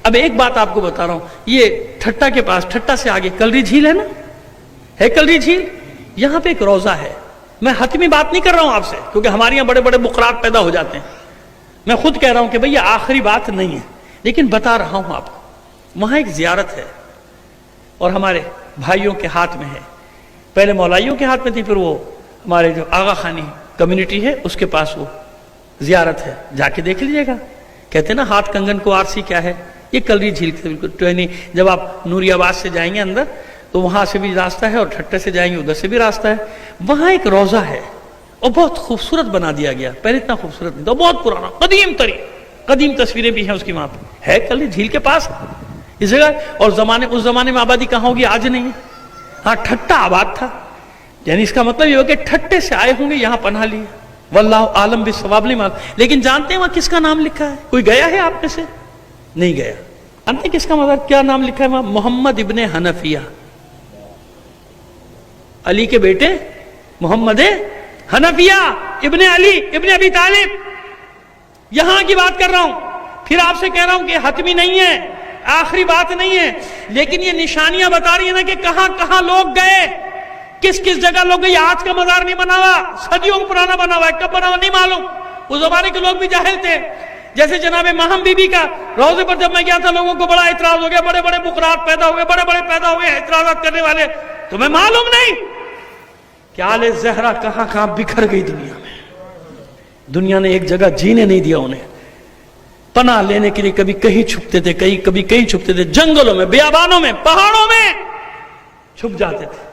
اب ایک بات آپ کو بتا رہا ہوں، یہ ٹھٹا کے پاس، ٹھٹا سے آگے کلری جھیل ہے نا، ہے کلری جھیل، یہاں پہ ایک روضہ ہے. میں حتمی بات نہیں کر رہا ہوں آپ سے، کیونکہ ہمارے یہاں بڑے بڑے بقرات پیدا ہو جاتے ہیں. میں خود کہہ رہا ہوں کہ بھئی یہ آخری بات نہیں ہے، لیکن بتا رہا ہوں آپ کو. وہاں ایک زیارت ہے اور ہمارے بھائیوں کے ہاتھ میں ہے. پہلے مولائیوں کے ہاتھ میں تھی، پھر وہ ہمارے جو آغا خانی کمیونٹی ہے اس کے پاس وہ زیارت ہے. جا کے دیکھ لیجئے گا. کہتے ہیں نا ہاتھ کنگن کو آرسی کیا ہے، یہ کلری جھیل کے بالکل جب آپ نوری آباد سے جائیں گے اندر تو وہاں سے بھی راستہ ہے، اور ٹھٹے سے جائیں گے ادھر سے بھی راستہ ہے. وہاں ایک روضہ ہے اور بہت خوبصورت بنا دیا گیا. پہلے اتنا خوبصورت نہیں تھا، بہت پرانا، قدیم تصویریں بھی ہیں اس کی. وہاں پہ ہے کلری جھیل کے پاس اس جگہ. اور اس زمانے میں آبادی کہاں ہوگی، آج نہیں ہے. ہاں ٹھٹا آباد تھا، یعنی اس کا مطلب یہ ہو کہ ٹھٹے سے آئے ہوں گے، یہاں پناہ لی. واللہ عالم بالصواب. نہیں معلوم، لیکن جانتے ہیں وہاں کس کا نام لکھا ہے؟ کوئی گیا ہے آپ میں سے؟ نہیں گیا. جانتے ہیں کس کا مزار کیا نام لکھا ہے وہاں؟ محمد ابن حنفیہ، علی کے بیٹے محمد حنفیہ ابن علی ابن ابی طالب. یہاں کی بات کر رہا ہوں. پھر آپ سے کہہ رہا ہوں کہ حتمی نہیں ہے، آخری بات نہیں ہے، لیکن یہ نشانیاں بتا رہی ہیں نا کہ کہاں کہاں لوگ گئے، کس کس جگہ لوگ گئے. آج کا مزار نہیں بنا ہوا، صدیوں پرانا بنا ہوا ہے. کب بنا ہوا نہیں معلوم. اس زمانے کے لوگ بھی جاہل تھے. جیسے جناب مہم بی بی کا روضے پر جب میں گیا تھا، لوگوں کو بڑا اعتراض ہو گیا، بڑے بڑے بقرات پیدا ہو گئے، بڑے بڑے پیدا ہو گئے اعتراضات کرنے والے. تمہیں معلوم نہیں کہ آل زہرا کہاں کہاں بکھر گئی دنیا میں. دنیا نے ایک جگہ جینے نہیں دیا انہیں. پناہ لینے کے لیے کبھی کہیں چھپتے تھے، کبھی کہیں چھپتے تھے، جنگلوں میں، بیابانوں میں، پہاڑوں میں چھپ جاتے تھے.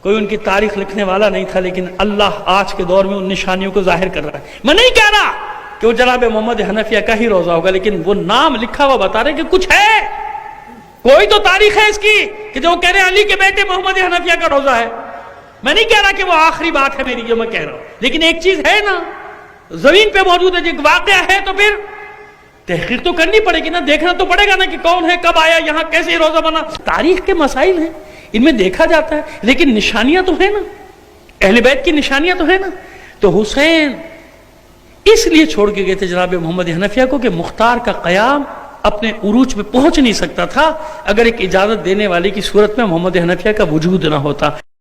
کوئی ان کی تاریخ لکھنے والا نہیں تھا، لیکن اللہ آج کے دور میں ان نشانیوں کو ظاہر کر رہا ہے. میں نہیں کہہ رہا کہ وہ جناب محمد حنفیہ کا ہی روضہ ہوگا، لیکن وہ نام لکھا ہوا بتا رہے کہ کچھ ہے، کوئی تو تاریخ ہے اس کی، کہ جو کہہ رہے ہیں علی کے بیٹے محمد حنفیہ کا روضہ ہے. میں نہیں کہہ رہا کہ وہ آخری بات ہے میری جو میں کہہ رہا ہوں، لیکن ایک چیز ہے نا، زمین پہ موجود ہے. ایک واقعہ ہے تو پھر تحقیق تو کرنی پڑے گی نا، دیکھنا تو پڑے گا نا کہ کون ہے، کب آیا، یہاں کیسے روزہ بنا. تاریخ کے مسائل ہیں، ان میں دیکھا جاتا ہے، لیکن نشانیاں تو ہیں نا، اہل بیت کی نشانیاں تو ہیں نا. تو حسین اس لیے چھوڑ کے گئے تھے جناب محمد حنفیہ کو کہ مختار کا قیام اپنے عروج پہ پہنچ نہیں سکتا تھا اگر ایک اجازت دینے والے کی صورت میں محمد حنفیہ کا وجود نہ ہوتا.